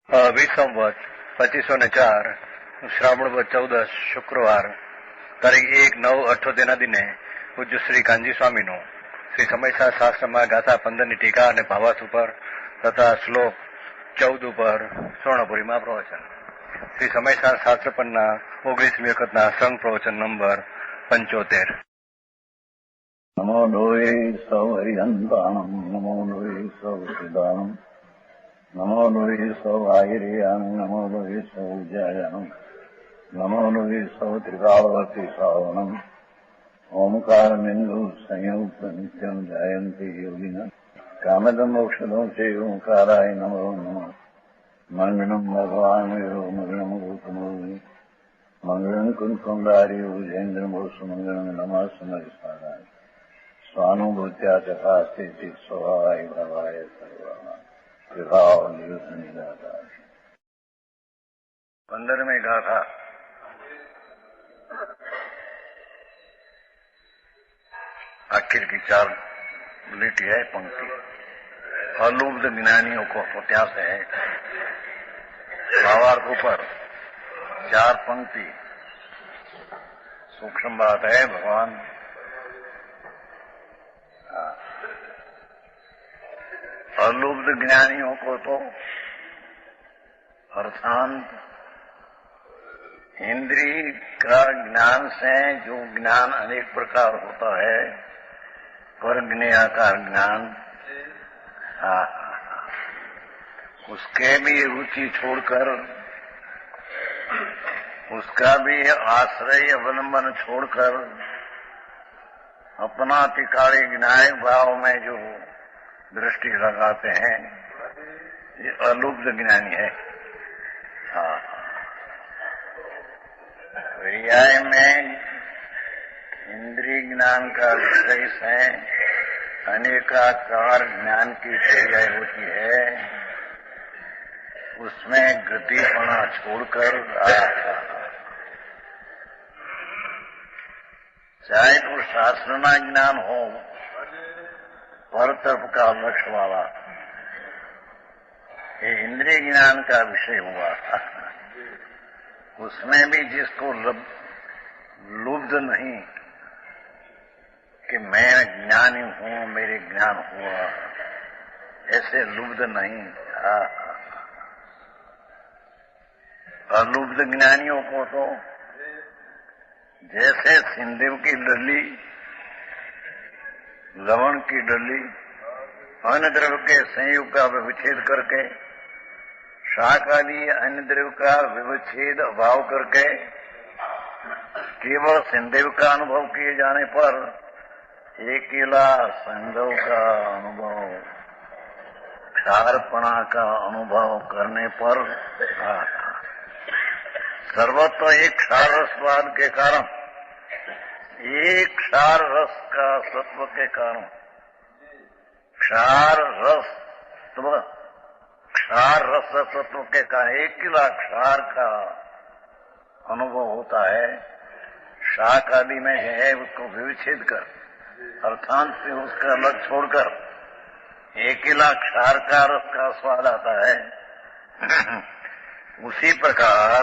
વિસંવત 2504 શ્રાવણ 14 શુક્રવાર તારીખ 1/9/78 દિને પૂજ્ય શ્રી કાનજી સ્વામીનું શ્રી સમયસા શાસ્ત્રમાં ગાથા 15 ની ટીકા અને ભાવાર્થ ઉપર તથા શ્લોક 14 ઉપર સ્વર્ણપુરીમાં પ્રવચન. શ્રી સમયસા શાસ્ત્ર પરના 19મી વખતના સંઘ પ્રવચન નંબર 75. નમો લોહે સૌ હરિહંતાણમ નમો લોહે સૌ સિદ્ધાણમ નમો લોહે સૌ આહિર્યાણમ નમો લોહે સૌ જયાણમ નમો લોહે સૌ ત્રિકાળવતી શ્રાવણમ ઓમકારમિંદુ સંયુક્ત નિત્યમ જયંતિ યોગિના કામદમ મોક્ષદમ છે ઓંકારાય નમો નમઃ. મંગળમ ભગવાન મંગળમ ગૌતમો મંગળમ કુંકુંડાર્યો જૈન્દ્રમો સુમંગળમ નમઃ સમરિસ્વાદાય સ્વાનુભૂત્યા ચકાસ્તે સ્વભાવાય ભવાય સર્વમાં વિભાવ નિયુદ્ધ નિરાધાર. 15મી ગાથા. आखिर की 4 लिटी है पंक्ति. अलुब्ध ज्ञानियों को प्रत्याश है. भावार्थ ऊपर 4 पंक्ति. सूक्ष्म बात है. भगवान अलुब्ध ज्ञानियों को तो अर्थांत इंद्रिय का ज्ञान से जो ज्ञान अनेक प्रकार होता है, पर ज्ञेयाकार ज्ञान, उसके भी रुचि छोड़कर, उसका भी आश्रय अवलंबन छोड़कर अपना तिकाड़ी ज्ञायक भाव में जो दृष्टि लगाते हैं, ये अलुब्ध ज्ञानी है. पर्याय में इंद्रिय ज्ञान का विषय है, अनेकाकार ज्ञान की पर्याय होती है. उसमें गतिपना छोड़कर चाहे तो शास्त्रना ज्ञान हो, पर तरफ का लक्ष्य वाला, ये इंद्रिय ज्ञान का विषय हुआ. उसमें भी जिसको लुब्ध नहीं कि मैं ज्ञानी हूं, मेरे ज्ञान हुआ, ऐसे लुब्ध नहीं. अलुब्ध ज्ञानियों को तो जैसे सिंधु की डली, लवण की डली, अन्य द्रव्य के संयोग का विच्छेद करके, शाक आदि अन्य द्रव्य का विच्छेद अभाव करके केवल सिंधु का अनुभव किए जाने पर अकेला संधव का अनुभव, क्षारपणा का अनुभव करने पर सर्वत्र एक क्षार रसवाद के कारण, एक क्षार रस का सत्व के कारण, क्षार रस तत्व के कारण एक किला क्षार का अनुभव होता है. शाक आदि में है उसको विच्छेद कर, अर्थांत से उसका अलग छोड़कर एक किला क्षार का रस का स्वाद आता है. उसी प्रकार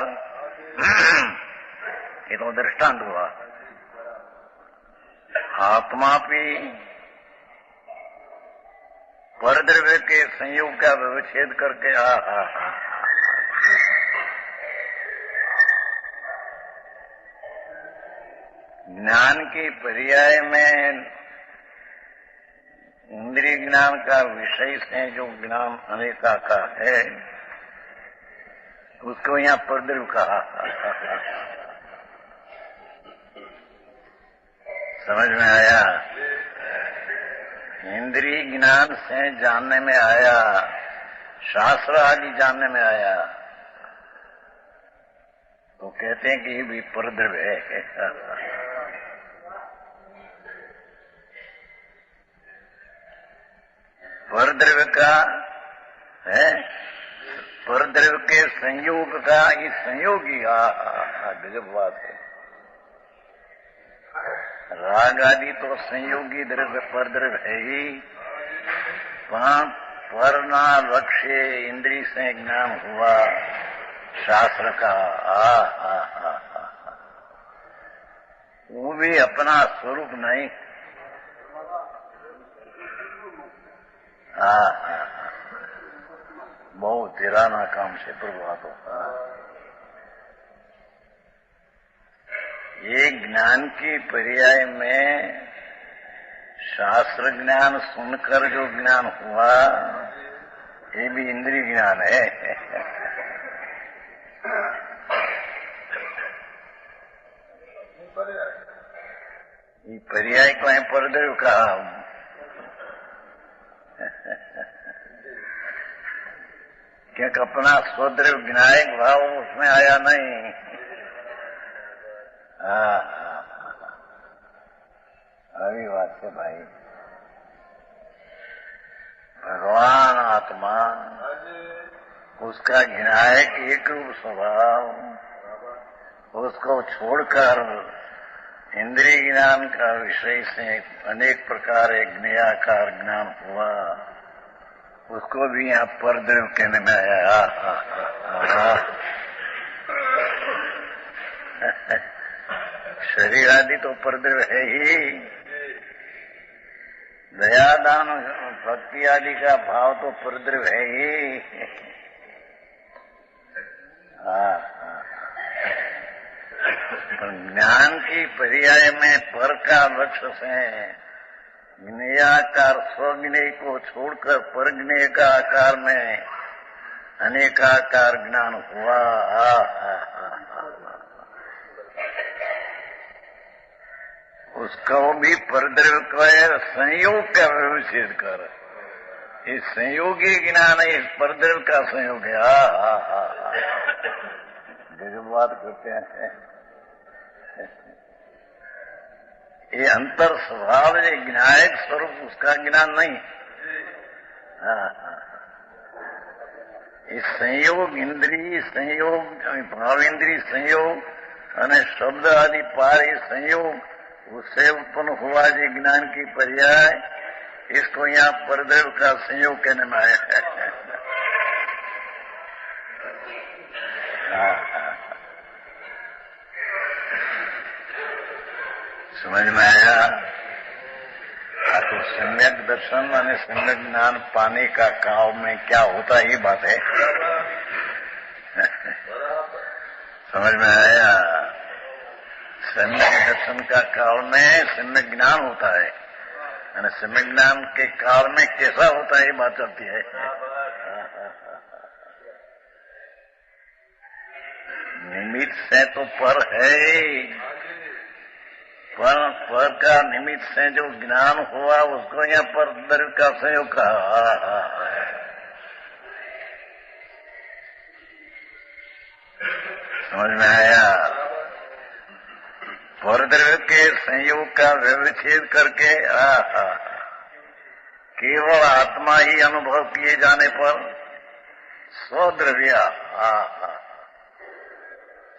ये तो दृष्टांत हुआ. आत्मा भी परद्रव्य के संयोग का विच्छेद करके ज्ञान की पर्याय में इंद्रिय ज्ञान का विषय से जो ज्ञान अनेका का है, उसको यहाँ परद्रव्य कहा. समझ में आया? इंद्रिय ज्ञान से जानने में आया, शास्त्र आदि जानने में आया, तो कहते हैं कि ये भी परद्रव्य है. परद्रव्य का है, परद्रव्य के संयोग का ये संयोगी. गजब बात है. राग आदि तो संयोगी द्रव्य परद्रव्य है ही, परना लक्ष्य इंद्रिय से ज्ञान हुआ शास्त्र का। वो भी अपना स्वरूप नहीं। बहुत तिराना काम से प्रभात होता है। ये ज्ञान की पर्याय में शास्त्र ज्ञान सुनकर जो ज्ञान हुआ ये भी इंद्रिय ज्ञान है। ये पर्याय को है परदेव कहा। क्योंकि अपना स्वद्रव विनायक भाव उसमें आया नहीं। अभी बात से भाई भगवान आत्मा उसका विनायक एक रूप स्वभाव, उसको छोड़कर इंद्रिय ज्ञान का विषय से अनेक प्रकार एक ज्ञेयाकार ज्ञान हुआ, उसको भी यहाँ परद्रव कहने में आया। शरीर आदि तो परद्रव है ही, दया दान भक्ति आदि का भाव तो परद्रव है ही। पर ज्ञान की पर्याय में पर का लक्ष्य से ज्ञेयाकार स्वज्ञेय को छोड़कर परज्ञेय का आकार में अनेकाकार ज्ञान हुआ। उसको भी परद्रव का संयोग का विच्छेद कर, इस संयोगी ज्ञान है, इस परद्रव का संयोग है। जो बात करते हैं ये अंतर स्वभाव है, ज्ञायक स्वरूप उसका ज्ञान नहीं। इस संयोग इंद्रिय संयोग भाव इंद्रिय संयोग અને शब्द आदि पार संयोग उससे उत्पन्न हुआ जो ज्ञान की पर्याय, इसको यहाँ परद्रव का संयोग कहने में आया है। समझ में आया? तो सम्यक दर्शन और सम्यक ज्ञान पाने का काल में क्या होता है, ये बात है। समझ में आया? सम्यक दर्शन का काल में सम्यक ज्ञान होता है, और सम्यक ज्ञान के काल में कैसा होता है, ये बात चलती है। निमित्त से तो पर है, पर का निमित्त से जो ज्ञान हुआ उसको यहाँ पर द्रव्य का संयोग कहा। समझ में आया? परद्रव्य के संयोग का व्यवच्छेद करके केवल आत्मा ही अनुभव किए जाने पर स्वद्रव्य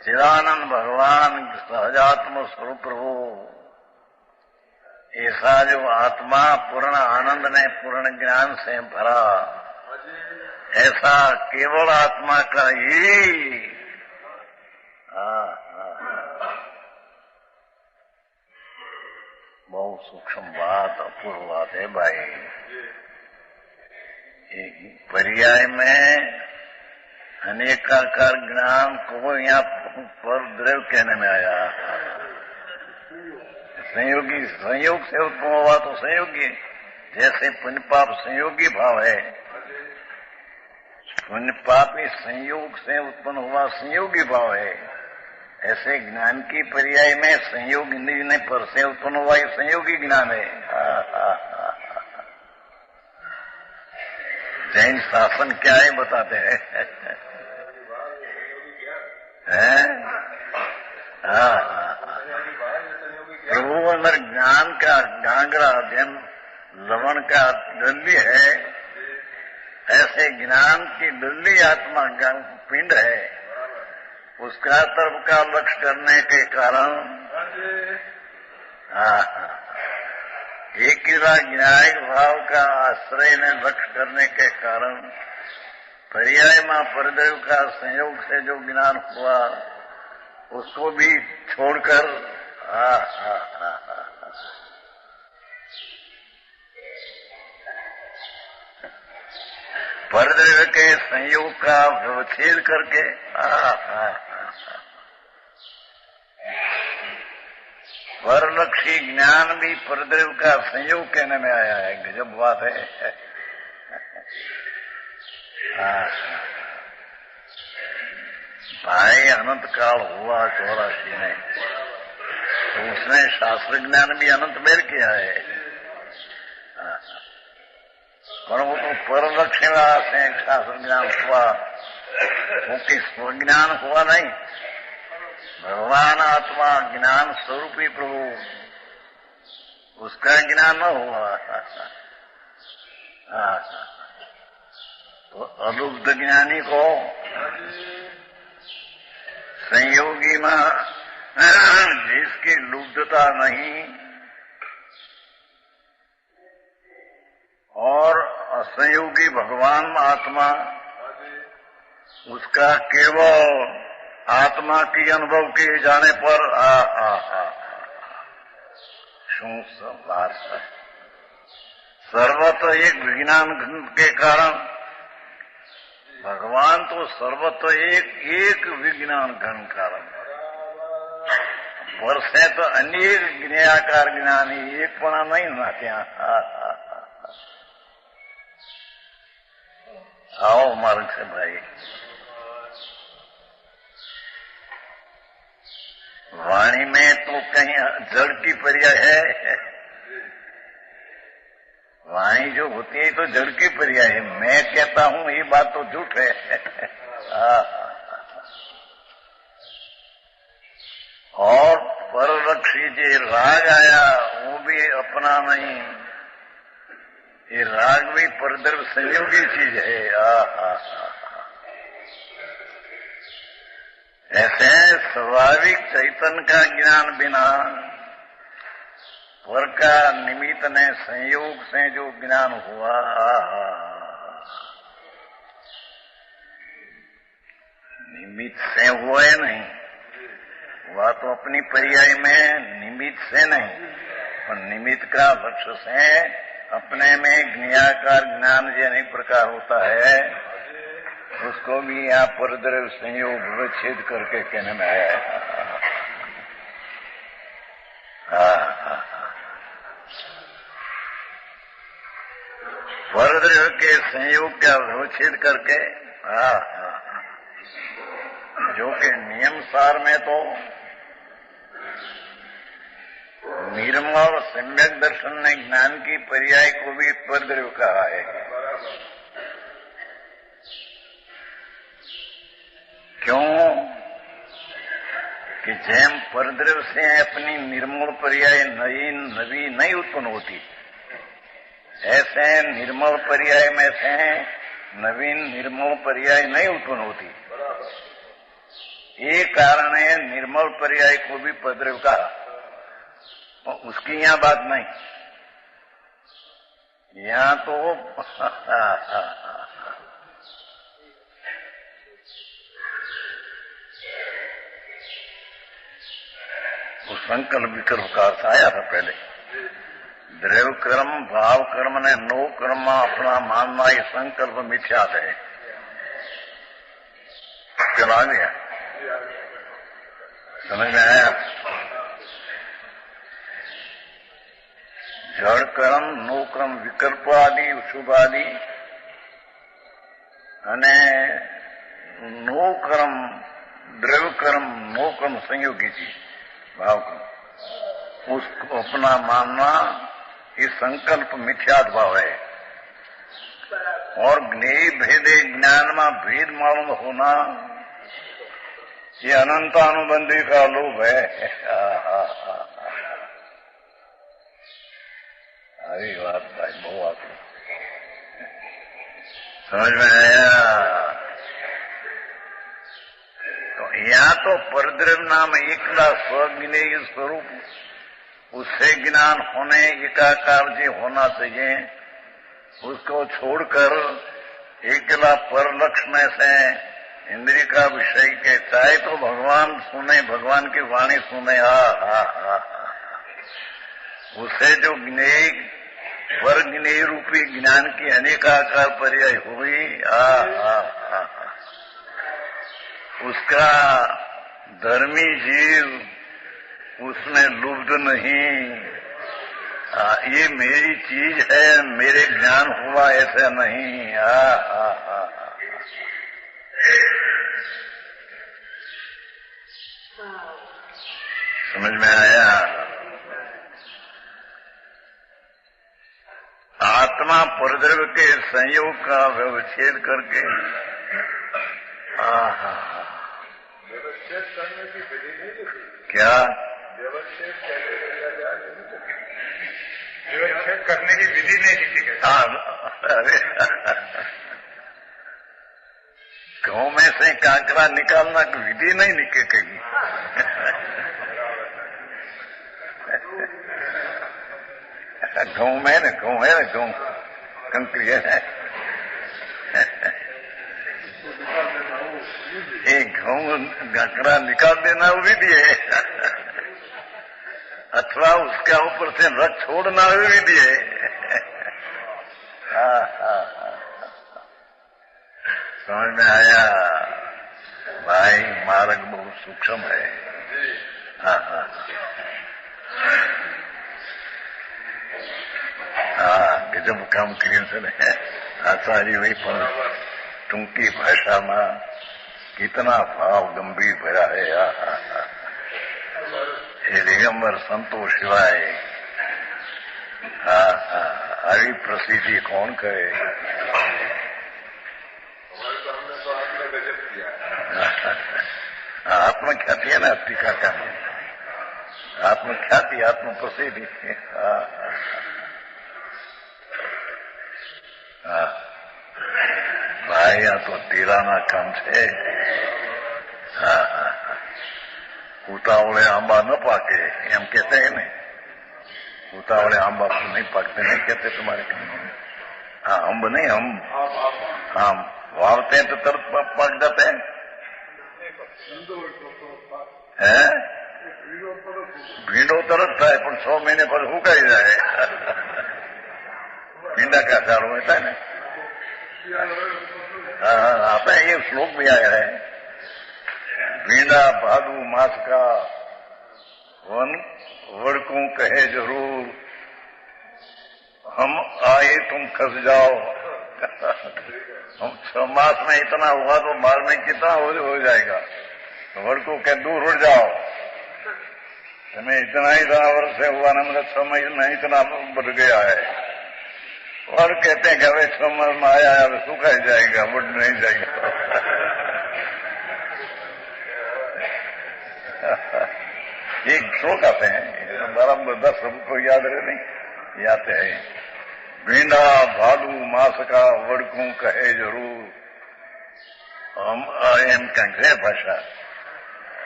चिदानंद भगवान सहजात्म स्वरूप प्रभु, ऐसा जो आत्मा पूर्ण आनंद ने पूर्ण ज्ञान से भरा, ऐसा केवल आत्मा का ही बहुत सूक्ष्म बात, अपूर्व बात है भाई। पर्याय में अनेकाकार ज्ञान को यहाँ पर द्रव्य कहने में आया। संयोगी संयोग से उत्पन्न हुआ तो संयोगी, जैसे पुण्य पाप संयोगी भाव है, पुण्य पाप ही संयोग से उत्पन्न हुआ संयोगी भाव है, ऐसे ज्ञान की पर्याय में संयोग इंद्रिय ने पर से उत्पन्न हुआ ये संयोगी ज्ञान है। जैन शासन क्या है बताते हैं। प्रभु अंदर ज्ञान का गांगरा अध्ययन लवण का डल्ली है, ऐसे ज्ञान की डल्ली आत्मा पिंड है, उसका तरफ का लक्ष्य करने के कारण एकीला ज्ञायक भाव का आश्रय में लक्ष्य करने के कारण पर्याय में परदेव का संयोग से जो ज्ञान हुआ उसको भी छोड़कर परदेव के संयोग का व्यवच्छेद करके परलक्षी ज्ञान भी परदेव का संयोग कहने में आया है। गजब बात है। भाई अनंत काल हुआ 84 में, तो उसने शास्त्र ज्ञान भी अनंत बेर किया है, पर वो तो परलक्षणा से शास्त्र ज्ञान हुआ, वो कि स्वज्ञान हुआ नहीं। भगवान आत्मा ज्ञान स्वरूपी प्रभु, उसका ज्ञान न हुआ। तो अलुब्ध ज्ञानी को संयोगी में जिसकी लुब्धता नहीं और असंयोगी भगवान आत्मा, उसका केवल आत्मा की अनुभव किए जाने पर सर्वत्र एक विज्ञान के कारण भगवान तो सर्वत्र एक विज्ञान घन कारण, वर्षे तो अनेक ज्ञाकार ज्ञानी एक पना नहीं ना क्या। आओ मार्ग से भाई, वाणी में तो कहीं जड़ की पर्याय है, वाणी जो होती है तो जड़ की पर्याय है। मैं कहता हूं ये बात तो झूठ है। और परलक्षी जी राग आया वो भी अपना नहीं, ये राग भी परद्रव संयोगी चीज है। ऐसे स्वाभाविक चैतन्य का ज्ञान बिना पर का निमित्त ने संयोग से जो ज्ञान हुआ, निमित्त से हुआ है नहीं, हुआ तो अपनी पर्याय में निमित्त से नहीं, पर निमित्त का लक्ष्य से अपने में ज्ञाकार ज्ञान जो अनेक प्रकार होता है, उसको भी यहाँ परद्रव संयोग विच्छेद करके कहने में आया है। परद्रव के संयोग का विच्छेद करके, जो कि नियम सार में तो निर्मल सम्यक दर्शन ने ज्ञान की पर्याय को भी परद्रव कहा है। क्यों कि जैम परद्रव से अपनी निर्मल पर्याय नई नवी नहीं उत्पन्न होती, ऐसे निर्मल पर्याय में से नवीन निर्मल पर्याय नहीं उत्पन्न होती। ये कारण है निर्मल पर्याय को भी परद्रव कहा, उसकी यहां बात नहीं। यहां तो वो संकल्प विकल्प का अर्थ आया था पहले। द्रव्य कर्म भाव कर्म ने नो कर्म अपना मानना, ये संकल्प मिथ्या है। चला गया, समझ में आया? जड़ कर्म नो कर्म विकल्प आदि शुभ आदि અને નો કર્મ દ્રવ્ય કર્મ નો કર્મ संयोगी जी भाव कर्म, उसको अपना मानना ये संकल्प मिथ्यात भाव है। और ज्ञेय भेदे ज्ञान में भेद मालूम होना ये अनंतानुबंधी का लोभ है। अरे बात भाई बहुत समझ में आया? तो यहाँ तो परद्रव नाम एकला स्वज्ञेय स्वरूप उससे ज्ञान होने एकाकार जी होना चाहिए। उसको छोड़कर एकला पर लक्ष्य में से इंद्रिय का विषय के चाहे तो भगवान सुने, भगवान की वाणी सुने, उससे जो ज्ञेय पर ज्ञेय रूपी ज्ञान की अनेकाकार पर्याय हुई, उसका धर्मी जीव उसमें लुब्ध नहीं। ये मेरी चीज है, मेरे ज्ञान हुआ, ऐसा नहीं। समझ में आया? आत्मा परद्रव्य के संयोग का व्यवच्छेद करके व्यवच्छेद करने की विधि नहीं लिखी। क्या व्यवच्छेद कैसे किया जाए? व्यवच्छेद करने की विधि नहीं लिखी गई। अरे गांव में से कांकरा निकालना की विधि नहीं निकलेगी। गाँव में ना, गाँव है ना, गाँव कंकरी है। एक गाँव कांकरा निकाल देना वो विधि है, अथवा उसके ऊपर से रख छोड़ना वो विधि है। समझ में आया भाई? मार्ग बहुत सूक्ष्म है। गजब काम કર્યું છે ને આચાર્ય ભાઈ, પણ ટૂંકી ભાષામાં कितना भाव गंभीर भरा है। हे दिगंबर संतो शिवाय, આવી प्रसिद्धि कौन करे? हमारे सामने तो आपने गजब किया। आत्मख्याति है ना टीका का, आत्मख्याति, आत्म प्रसिद्धि। भाई આ તો તીરાના કામ છે। ઉતાવળે આંબા ન પાકે એમ કહેते हैं ને, उतावले आंबा नहीं पाकते, नहीं कहते तुम्हारे काम? हाँ, अम्ब नहीं, हम वावते हैं तो तुरंत पक जाते हैं। भींडो तुरंत થાય પણ 6 महीने पर સુકાઈ જાય। भींडा का चारों होता है ना। हाँ, आता है, ये श्लोक भी आया है। भींडा भादु मास का वन वड़कू कहे जरूर, हम आए तुम खस जाओ। हम 6 मास में इतना हुआ तो 12 में कितना हो जाएगा? वड़कू के दूर उड़ जाओ। हमें इतना वर्ष से हुआ ना, मतलब 6 महीने इतना बढ़ गया है। और कहते हैं कि अभी 6 मास में आया है, अब सूखा ही जाएगा, बढ़ नहीं जाएगा। एक श्लोक आते हैं, हमारा 10 सबको याद रहे नहीं, याद है। भींडा भालू मास का वड़कू कहे जरूर, हम आए एम क्या भाषा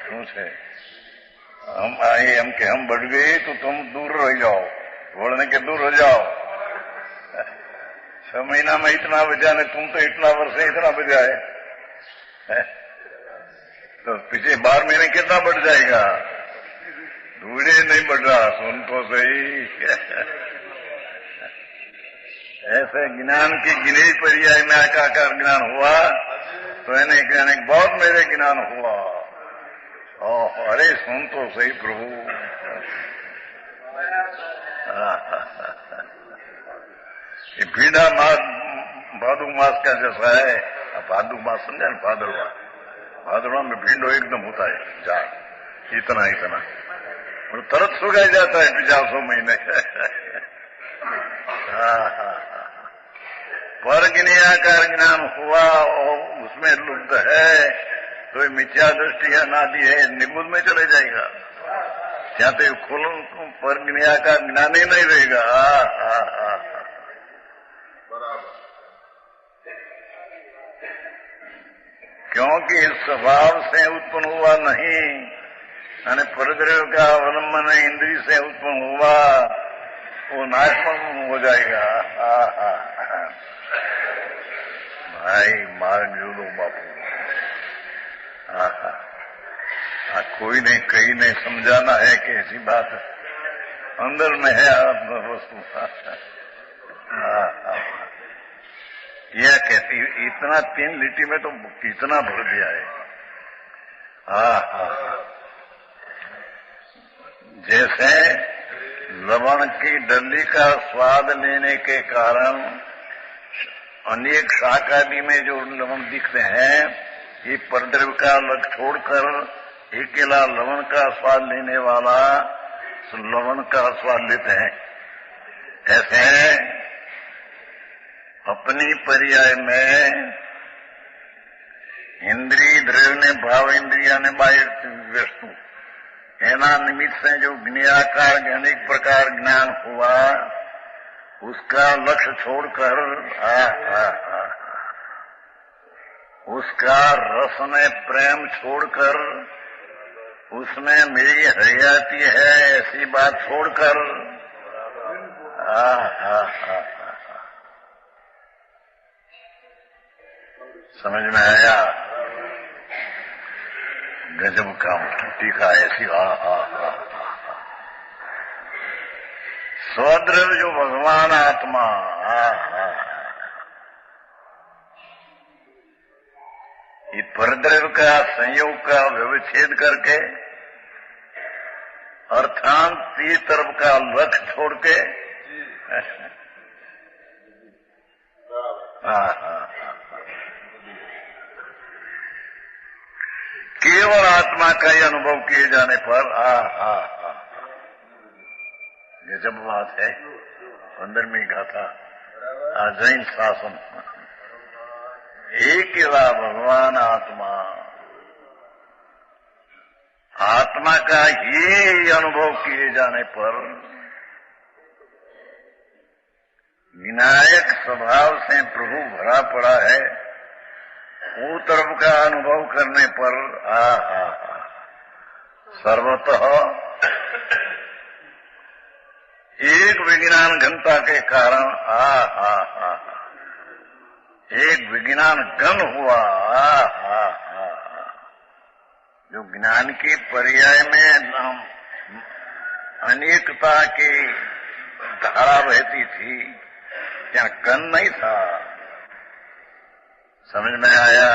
શું છે? हम आए एम के हम बढ़ गए तो तुम दूर रह जाओ, बढ़ने के दूर हो जाओ। 6 महीना में इतना बजा ने, तुम तो इतना वर्ष से इतना बजा है, तो पीछे 12 महीने कितना बढ़ जाएगा? धूड़े नहीं बढ़ रहा, सुन तो सही। ऐसे ज्ञान की गिने पर्याय में आकाकार ज्ञान हुआ तो इन्हें कहने बहुत मेरे ज्ञान हुआ। अरे सुन तो सही प्रभु। ये भीड़ा मास भादु मास का जैसा है। भादु मास समझा ना? भादरवा, भादरवा में भींडो एकदम होता है, जा इतना इतना, और तुरंत सुखाई जाता है 50 महीने। पर ज्ञाकार ज्ञान हुआ और उसमें लुप्त है तो मिथ्या दृष्टि अनादि है, निगुण में चले जाएगा। क्या तो खोलो पर ज्ञाकार ज्ञान ही नहीं रहेगा। बराबर। क्योंकि इस स्वभाव से उत्पन्न हुआ नहीं, અને परद्रव्य का अवलंबन इंद्री से उत्पन्न हुआ वो नाशवान हो जाएगा। भाई मार्ग जोड़ो बापू। कोई नहीं कहीं नहीं समझाना है कि ऐसी बात अंदर में है आत्म वस्तु। यह कहती इतना 3 लिटी में तो कितना भर दिया है। जैसे लवण की डली का स्वाद लेने के कारण अनेक शाक आदि में जो लवण दिखते हैं, ये परद्रव्य का लग छोड़कर अकेला लवण का स्वाद लेने वाला लवण का स्वाद लेते हैं। ऐसे अपनी पर्याय में इंद्रिय द्रव्य ने भाव इंद्रिया ने बाह्य वस्तु एना निमित्त से जो ज्ञाकार अनेक प्रकार ज्ञान हुआ उसका लक्ष्य छोड़कर उसका रस में प्रेम छोड़कर उसमें मेरी हरियाती है ऐसी बात छोड़कर समझ में आया? गजब का टीका ऐसी स्वद्रव्य जो भगवान आत्मा ये परद्रव्य का संयोग का व्यवच्छेद करके अर्थात तीस तरफ का लक्ष्य छोड़ के केवल आत्मा का ही अनुभव किए जाने पर ये जब बात है 15वीं गाथा जैन शासन एक भगवान आत्मा आत्मा का ही अनुभव किए जाने पर विनायक स्वभाव से प्रभु भरा पड़ा है। वो तरफ का अनुभव करने पर सर्वतः एक विज्ञान घनता के कारण एक विज्ञान घन हुआ। जो ज्ञान के पर्याय में अनेकता की धारा बहती थी, क्या घन नहीं था? समझ में आया?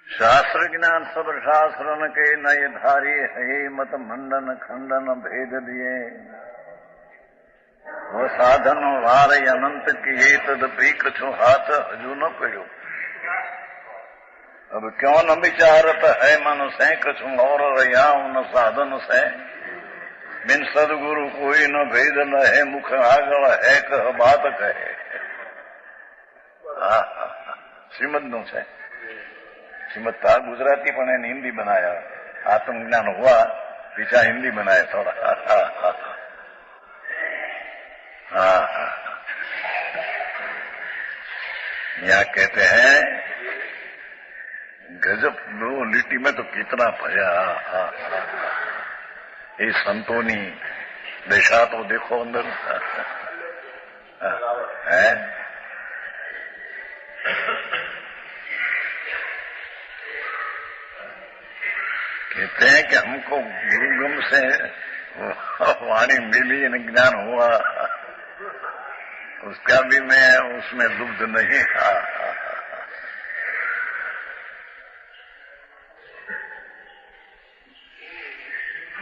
शास्त्र ज्ञान सब शास्त्रन के नए धारी है मत मंडन खंडन भेद दिए वो साधन वार अनंत किए तदपि कछु हाथ हजू न पड़ो। अब क्यों न विचारत है मन से कछु और रया न साधन से बिन सदगुरु कोई न भेद न है मुख आगल है कह बात कहे। श्रीमद નું છે श्रीमद था गुजराती पण એને हिंदी बनाया। आत्मज्ञान हुआ पीछा हिंदी बनाया थोड़ा। यहाँ कहते हैं गजब 2 लिटी में तो कितना भया। ये संतोनी दशा तो देखो अंदर है। कहते हैं कि हमको गुरुगम से वाणी मिली ज्ञान हुआ, उसका भी मैं उसमें लुब्ध नहीं था।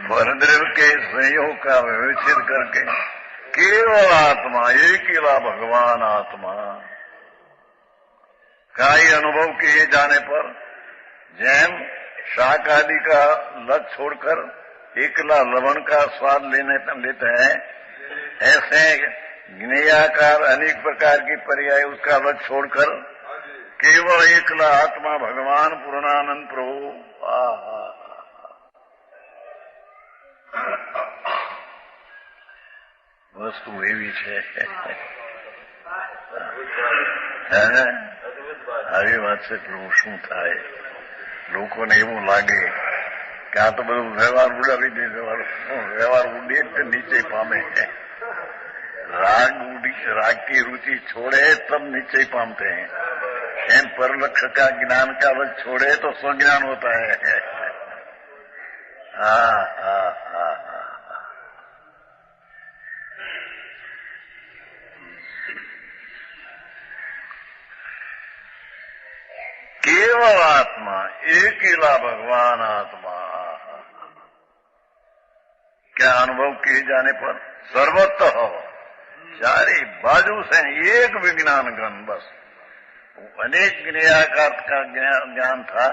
परद्रव्य के संयोग का विवेचन करके केवल आत्मा एक ही भगवान आत्मा का ही अनुभव किए जाने पर जैन शाक आदि का लग छोड़कर एकला लवण का स्वाद लेते हैं, ऐसे ज्ञेयाकार अनेक प्रकार की पर्याय उसका लग छोड़कर केवल एकला आत्मा भगवान पूर्णानंद प्रभु वस्तु एवी છે। આવી વાત છે. પ્રભુ શું થાય? લોકોને એવું લાગે કે આ તો બધું વ્યવહાર ઉડાવી દે. વ્યવહાર ઉડે તો નીચે પામે. राग की रुचि छोड़े तब निश्चय पामते हैं. एम परलक्ष का ज्ञान का वक्त छोड़े तो स्वज्ञान होता है. हाँ हाँ हाँ हाँ. केवल आत्मा, एकेला भगवान आत्मा. क्या अनुभव किए जाने पर सर्वत्र हो, चारे बाजू से एक विज्ञान घन. बस अनेक ज्ञाकार का ज्ञान था,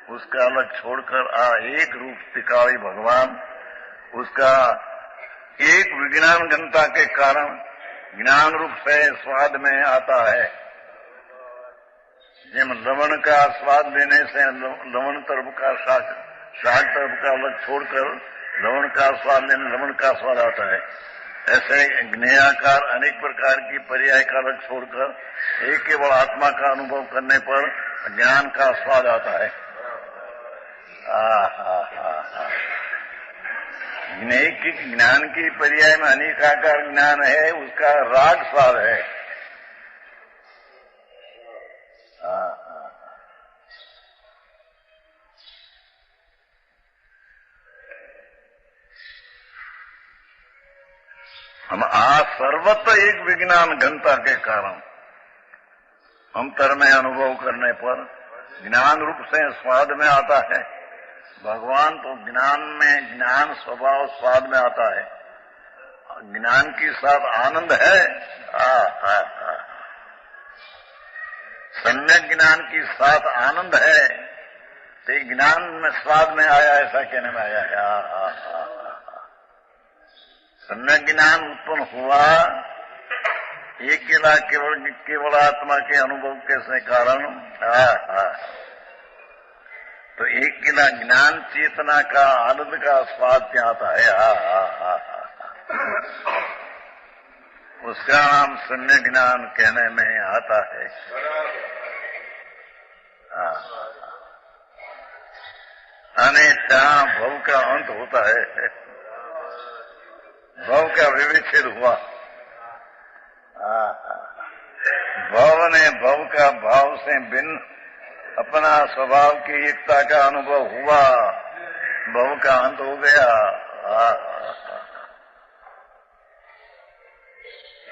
उसका अलग छोड़कर एक रूप टिकावी भगवान, उसका एक विज्ञान घनता के कारण ज्ञान रूप से स्वाद में आता है. जिम लवण का स्वाद लेने से लवण तरफ का शाक तरफ का अलग छोड़कर लवण का स्वाद लेने लवण का स्वाद आता है. ऐसे ज्ञेयाकार अनेक प्रकार की पर्याय का अलग छोड़कर एक केवल आत्मा का अनुभव करने पर ज्ञान का स्वाद आता है. ज्ञान की पर्याय में अनेकाकार ज्ञान है, उसका राग स्वाद है. हम सर्वत्र एक विज्ञान घनता के कारण अंतर में अनुभव करने पर ज्ञान रूप से स्वाद में आता है. भगवान तो ज्ञान में ज्ञान स्वभाव स्वाद में आता है. ज्ञान के साथ आनंद है. सम्यक ज्ञान के साथ आनंद है. तो ज्ञान में स्वाद में आया, ऐसा कहने में आया है. सम्यक ज्ञान उत्पन्न हुआ एकेला केवल आत्मा के अनुभव के से कारण. तो एकेला ज्ञान चेतना का आनंद का स्वाद क्या आता है. उसका नाम सम्यक ज्ञान कहने में आता है. जहाँ भव का अंत होता है, भव का विविच्छेद हुआ. भव ने भव का भाव से भिन्न अपना स्वभाव की एकता का अनुभव हुआ. भव का अंत हो गया.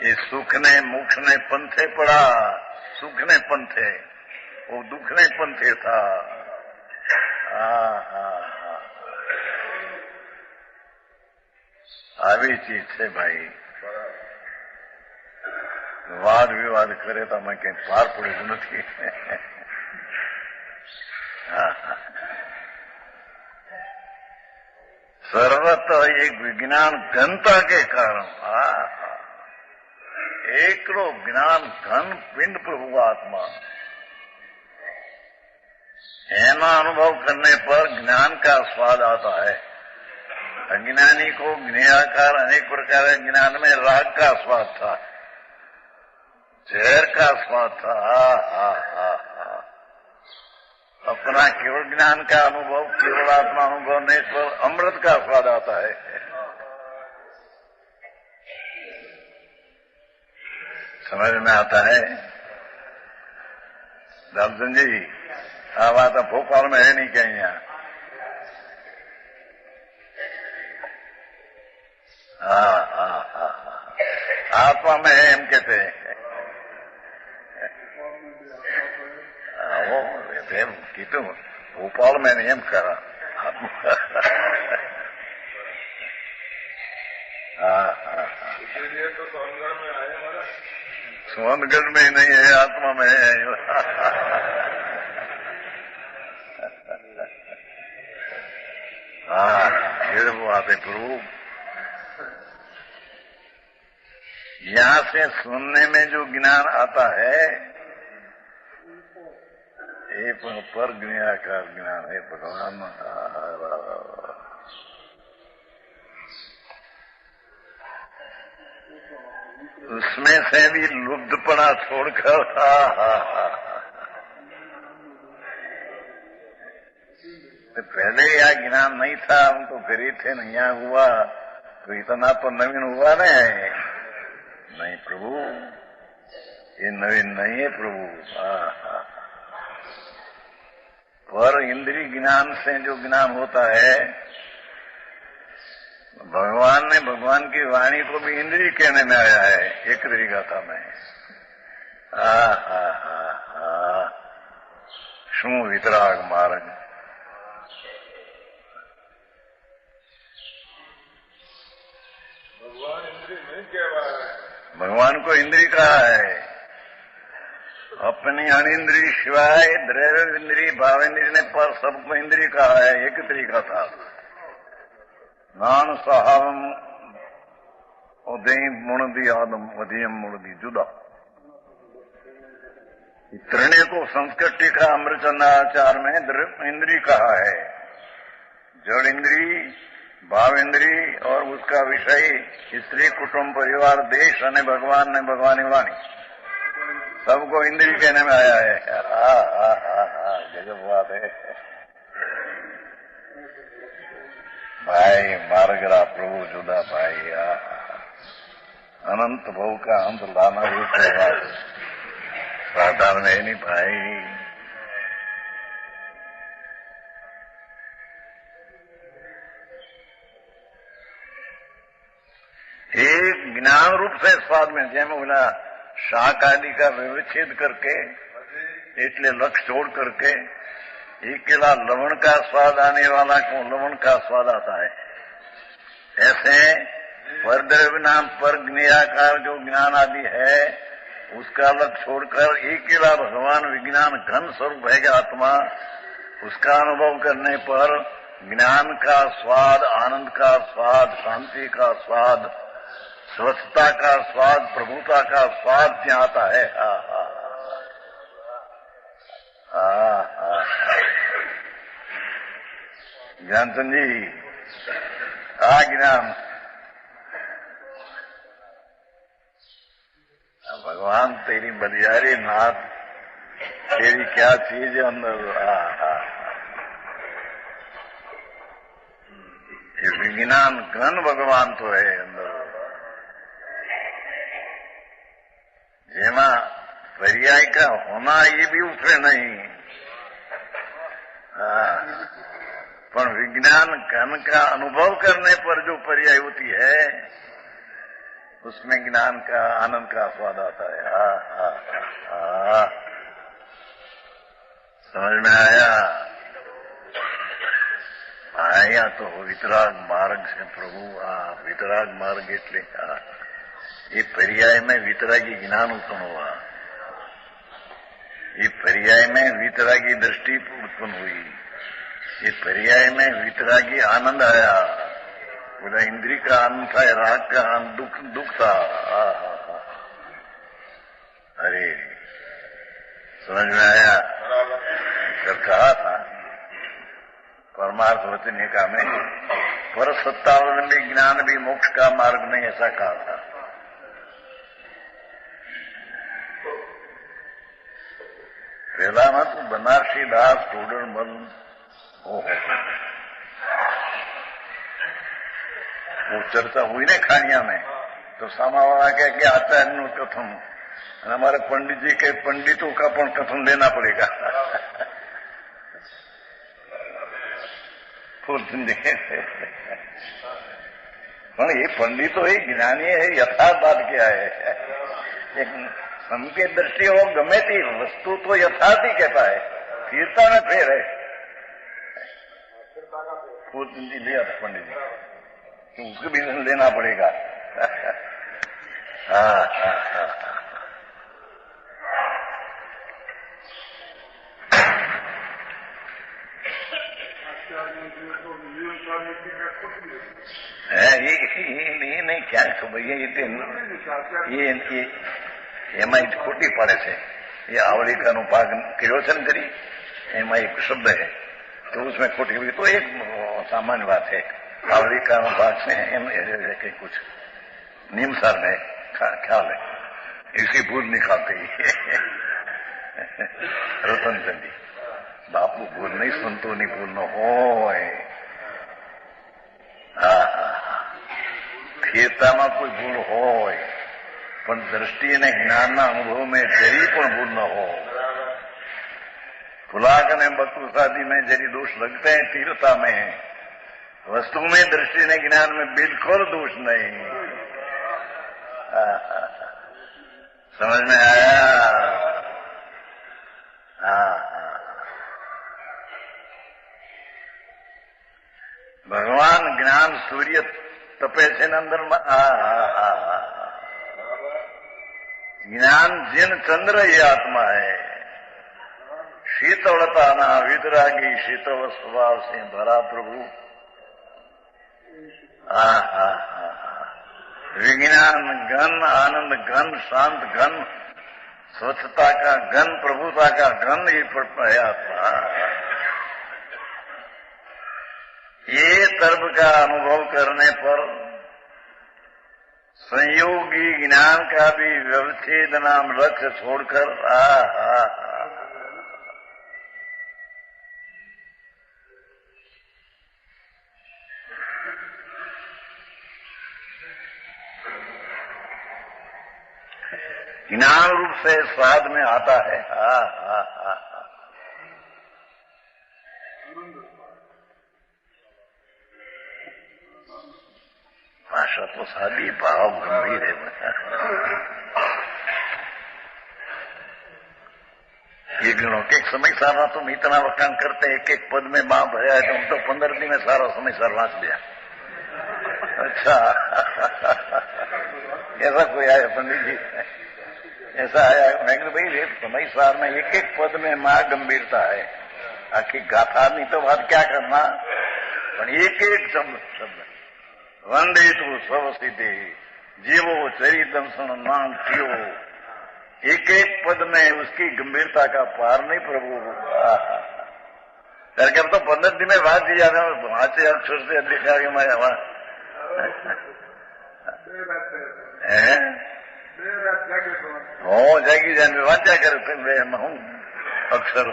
ये सुख ने मोक्ष ने पंथे पड़ा. सुख ने पंथे, वो दुख ने पंथे था. આવી ચીજ છે ભાઈ. વાદ વિવાદ કરે તો અમે કઈ પાર પડ્યું નથી. सर्वत्र एक विज्ञान घनता के कारण एकलो ज्ञान घन पिंड प्रभु आत्मा. एना अनुभव करने पर ज्ञान का स्वाद आता है. अज्ञानी को ज्ञेयाकार अनेक प्रकार के ज्ञान में राग का स्वाद था, जहर का स्वाद था. अपना केवल ज्ञान का अनुभव, केवल आत्मा अनुभव नहीं पर अमृत का स्वाद आता है. समझ में आता है दर्शन जी? आ बात भोपाल में है नहीं कहीं. यहाँ आत्मा में है एम कहते हैं. वो एम कीधु भोपाल में नहीं एम करा. इसीलिए तो सोनगढ़ में आए हमारा. सोनगढ़ में नहीं है, आत्मा में है. ये वो आते प्रभु. यहाँ से सुनने में जो ज्ञान आता है ये पर ज्ञाकार ज्ञान है भगवान. उसमें से भी लुब्धपना छोड़कर तो पहले यह ज्ञान नहीं था, हम तो फिर ही थे, नहीं यहाँ हुआ तो इतना तो नवीन हुआ नहीं प्रभु, ये नवीन नहीं है प्रभु। पर इंद्रिय ज्ञान से जो ज्ञान होता है, भगवान ने भगवान की वाणी को भी इंद्रिय कहने में आया है एक गाथा में। शू वितराग मार्ग, भगवान इंद्रिय नहीं कहवा है, भगवान को इंद्रिय कहा है। अपनी अनिंद्रिय शिवाय द्रव्य इंद्रिय भावेंद्रिय ने पर सबको इंद्रिय कहा है, एक तरीका था। नान सहावम उदय मुणदी आदम उदयम मुणदी जुदा। त्रिणे को संस्कृत टीका अमृतचंद्राचार में इंद्रिय कहा है। जड़ इंद्रिय, भाव इंद्रिय और उसका विषय स्त्री कुटुंब परिवार देश अने भगवान ने भगवानी वाणी सबको इंद्रिय कहने में आया है। गजब बात है भाई, मार्गरा प्रभु जुदा भाई। अनंत भव का अंत लाना रूप है, साधारण है नहीं भाई। एक ज्ञान रूप से स्वाद में जेम बोला शाक आदि का विच्छेद करके એટલે लक्ष्य छोड़ करके अकेला लवण का स्वाद आने वाला को लवण का स्वाद आता है। ऐसे परद्रव्य नाम पर ज्ञाकार जो ज्ञान आदि है उसका लक्ष्य छोड़कर अकेला भगवान विज्ञान घन स्वरूप है आत्मा, उसका अनुभव करने पर ज्ञान का स्वाद, आनंद का स्वाद, शांति का स्वाद, स्वच्छता का स्वाद, प्रभुता का स्वाद क्या आता है। ज्ञानचंद जी, ज्ञान भगवान तेरी बलियारी नाथ, तेरी क्या चीज है अंदर। ये विज्ञान घन भगवान तो है अंदर, जेमा पर्याय का होना ये भी उतरे नहीं। पर विज्ञान घन का अनुभव करने पर जो पर्याय होती है उसमें ज्ञान का आनंद का स्वाद आता है। समझ में आया तो वितराग मार्ग से प्रभु। वितराग मार्ग એટલે ये पर्याय में वितरागी ज्ञान उत्पन्न हुआ, ये पर्याय में वितरागी दृष्टि उत्पन्न हुई, ये पर्याय में वितरागी आनंद आया। बोला इंद्रिय का आनंद था, राग का आनंद, दुख था। अरे समझ में आया। कर कहा था परमार्थ वचन का में पर सत्तावलंबी ज्ञान भी मोक्ष का मार्ग नहीं, ऐसा कहा था। પહેલામાં તો બનારસી દાસ ટોડરમલ वो चर्चा हुई ना खानिया में, तो सामा वाला कह के आचार्य नु कथन, हमारे पंडित जी के पंडितों का पण कथन लेना पड़ेगा। पण ये पंडितो है, ज्ञानी है, यथार्थ बात क्या है। एक हमके दृष्टि हो गमे थी वस्तु तो यथार्थ ही कहता है, फिरता में फेर है। लिया था पंडित जी, तो उसको भी लेना पड़ेगा। ये नहीं क्या भैया ये એમાં ખોટી પડે છે। ये आवलिकाનો भाग किरोचन करी, એમાં एक शब्द है तो उसमें खोटी हुई, तो एक सामान्य बात है। आवलिकानो भाग से के कुछ नियम सार में ख्याल है, इसकी भूल निकालते ही रतन चंदी બાપુ ભૂલ નહીં, સંતોની ભૂલ ન હોય. સ્થિરતામાં કોઈ ભૂલ હોય પણ દ્રષ્ટિ અને જ્ઞાનના અનુભવમાં જરી પણ ભૂલ ન हो. खुलाक ने बकूसादी में जरी दोष लगते हैं तीव्रता में, वस्तु में दृष्टि ने ज्ञान में बिल्कुल दोष नहीं. समझ में आया? भगवान ज्ञान सूर्य तपे છે ને અંદરમાં. ज्ञान जिन चंद्र ये आत्मा है. शीतलता वितरागी शीतल स्वभाव से भरा प्रभु. विज्ञान घन, आनंद घन, शांत घन, स्वच्छता का घन, प्रभुता का घन ये आत्मा. ये तर्क का अनुभव करने पर संयोगी ज्ञान का भी व्यवच्छेद नाम लक्ष्य छोड़कर ज्ञान रूप से स्वाद में आता है. भाषा तो सादी, भाव गंभीर है. ये गणों के एक समय सारा तुम इतना वकान करते एक एक पद में मां भया है, तुम तो 15 दिन में सारा समय सार वाँच दिया. अच्छा ऐसा कोई आया पंडित जी? ऐसा आया? मैं भाई समय सार में एक एक पद में मां गंभीरता है. आखिर गाथा नहीं तो बात क्या करना, पर एक एक शब्द वंदे तू सब सिद्धि जीवो चरितम नाम थियो. एक एक पद में उसकी गंभीरता का पार नहीं प्रभु. करके अब तो 15 दिन में वाँच दिया था, वाँचे अक्षर से देखा कि मैं वहां हो जाएगी जाने वाचा कर फिर मैं हूं अक्षर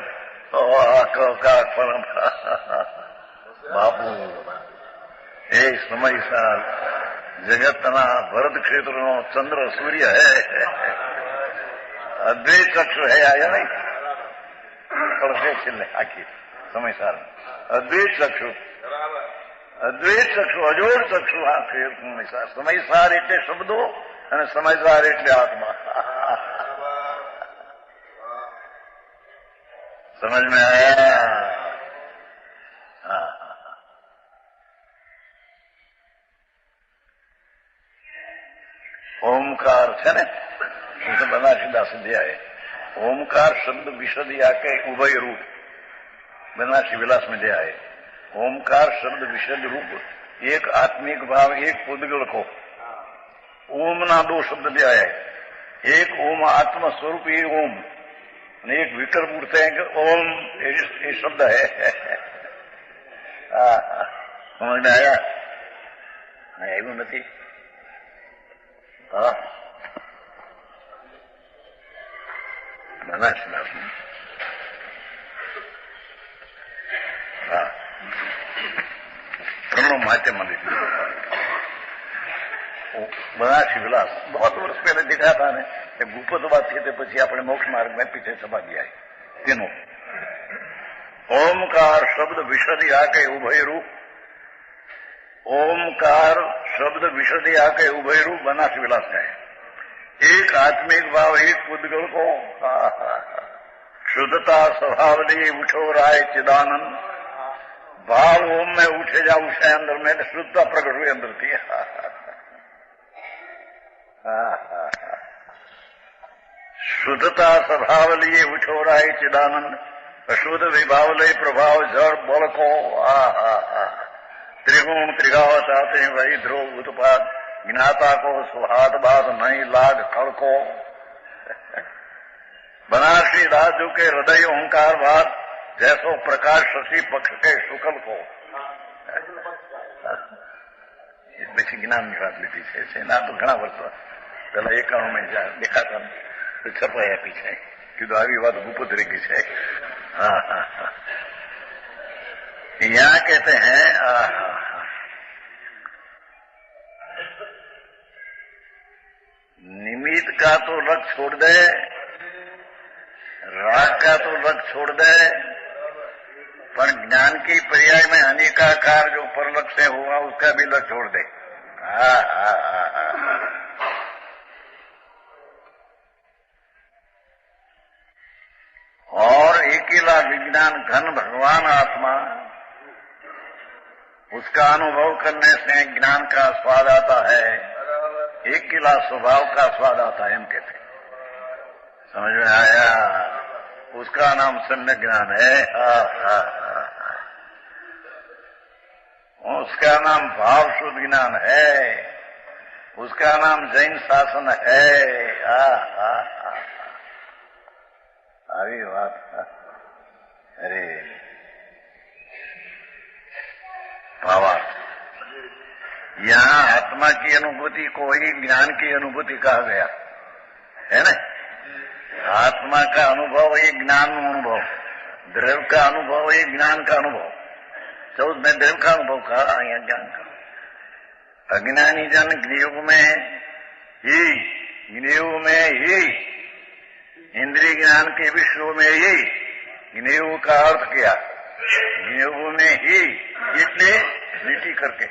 का बापू. એ સમય સાર જગતના ભરત ક્ષેત્રનો ચંદ્ર સૂર્ય હે, અદ્વૈત ચક્ષુ હે. આયા નહીં પડશે છેલ્લે આખી સમય સાર અદ્વૈત ચક્ષુ, અદ્વૈત ચક્ષુ, અજોડ ચક્ષુ. આ સમય સાર. સમય સાર એટલે શબ્દો અને સમયસાર એટલે આત્મા. સમજ में आया? ओमकार है ने तो बनारसीदास दिया है. ओमकार शब्द विशद या के उभय रूप बनारसी विलास में दिया है. ओमकार शब्द विशद रूप एक आत्मिक भाव, एक पुद्गल को ओम ना 2 शब्द दिया है. एक ओम आत्म स्वरूप ये ओम, एक विकल्प उठते हैं कि ओम ये शब्द है. समझ में आया? એવું નથી. બનારસીદાસ प्रणव माध्यम लिखी. बनारसी विलास बहुत वर्ष पहले देखा था ने गुप्त बात थी પછી આપણે મોક્ષ માર્ગ में पीछे छपा दिया है. તેનો ओमकार शब्द विशद आके उभय रूप. ओमकार शब्द विशद आके उभय रूप बनारसी विलास है. एक आत्मिक भाव, एक पुद्गल को शुद्धता स्वभाव लिए उठो राय चिदानंद. भाव ओम में उठे जा उसे अंदर में शुद्धता प्रकट हुई अंदर थी. शुद्धता स्वभाव लिए उठो राय चिदानंद. अशुद्ध विभाव लय प्रभाव जड़ बल को. त्रिगुण त्रिगावत आते हैं वही ध्रुव उत्पाद. ज्ञाता को सुहात बात नहीं लाग कल को. बनारसी दासू के हृदय ओंकार बात जैसो प्रकाश शशि पक्ष के शुक्ल को. પછી જ્ઞાનની વાત લીધી છે. ના તો ઘણા વર્ષો પેલા 91 में દેખા હતા તો છપાયા પી છે. કીધું આવી વાત ગુપ્ત રહી ગઈ છે. હા. यहाँ कहते हैं निमित्त का तो लग छोड़ दे, राग का तो लग छोड़ दे, पर ज्ञान की पर्याय में अनेकाकार जो परलक्ष से हुआ उसका भी लग छोड़ दे। और अकेला विज्ञान घन भगवान आत्मा, उसका अनुभव करने से ज्ञान का स्वाद आता है, अकेला स्वभाव का स्वाद आता है। हम कहते हैं, समझ में आया? उसका नाम सम्यक ज्ञान है। उसका नाम भाव शुद्ध ज्ञान है, उसका नाम जैन शासन है। अभी बात, अरे भावार्थ, यहाँ आत्मा की अनुभूति को ही ज्ञान की अनुभूति कहा गया है ना। आत्मा का अनुभव ही ज्ञान अनुभव, द्रव्य का अनुभव ही ज्ञान का अनुभव। तो उसमें द्रव्य का अनुभव कहा, या ज्ञान का। अज्ञानी जन ज्ञेय में ही इंद्रिय ज्ञान के विषयों में ही ज्ञेय का अर्थ किया। ज्ञेय में ही इतने नीति करके,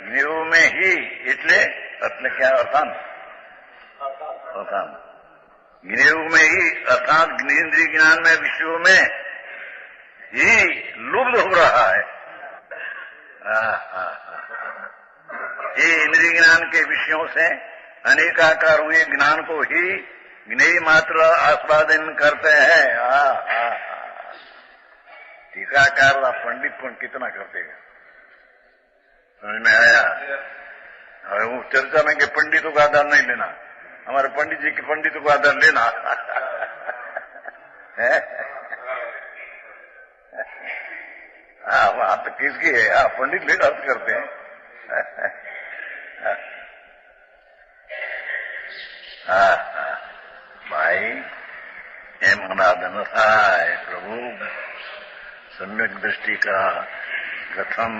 ज्ञेय में ही इतने એટલે क्या अर्थान ज्ञेय में ही अर्थात इंद्रिय ज्ञान में विषयों में ही लुप्त हो रहा है। ये इंद्रिय ज्ञान के विषयों से अनेकाकार हुए ज्ञान को ही ज्ञेय मात्र आस्वादन करते हैं। टीकाकार पंडित पण कितना करते हैं, समझ में आया? वो चर्चा में कि पंडितों का आधार नहीं लेना, हमारे पंडित जी के पंडितों को आधार लेना है। बात किसकी है? पंडित ले अर्थ करते हैं। भाई एम अनादन થાય प्रभु, सम्यक दृष्टि का कथम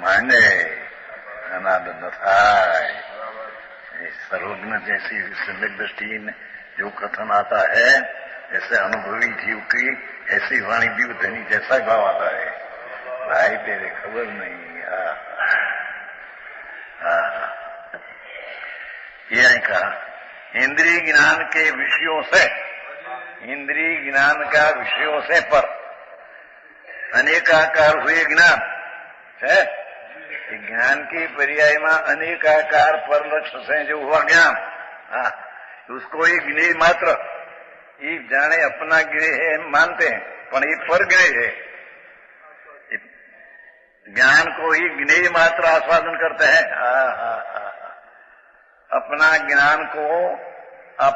माने अनादन થાય। सर्वज्ञ जैसी सम्यक दृष्टि में जो कथन आता है, ऐसे अनुभवी जीव की ऐसी वाणी दीव धनी जैसा भाव आता है। भाई तेरे खबर नहीं। यह कहा इंद्रिय ज्ञान के विषयों से, इंद्रिय ज्ञान का विषयों से पर अनेकाकार हुए ज्ञान है। ज्ञान की पर्याय में अनेकाकार पर लक्ष्य से जो हुआ ज्ञान, उसको ही ज्ञेय मात्र, ये जाने अपना ज्ञेय है मानते हैं, पर ये पर ज्ञेय है। ज्ञान को ही ज्ञेय मात्र आस्वादन करते हैं। अपना ज्ञान को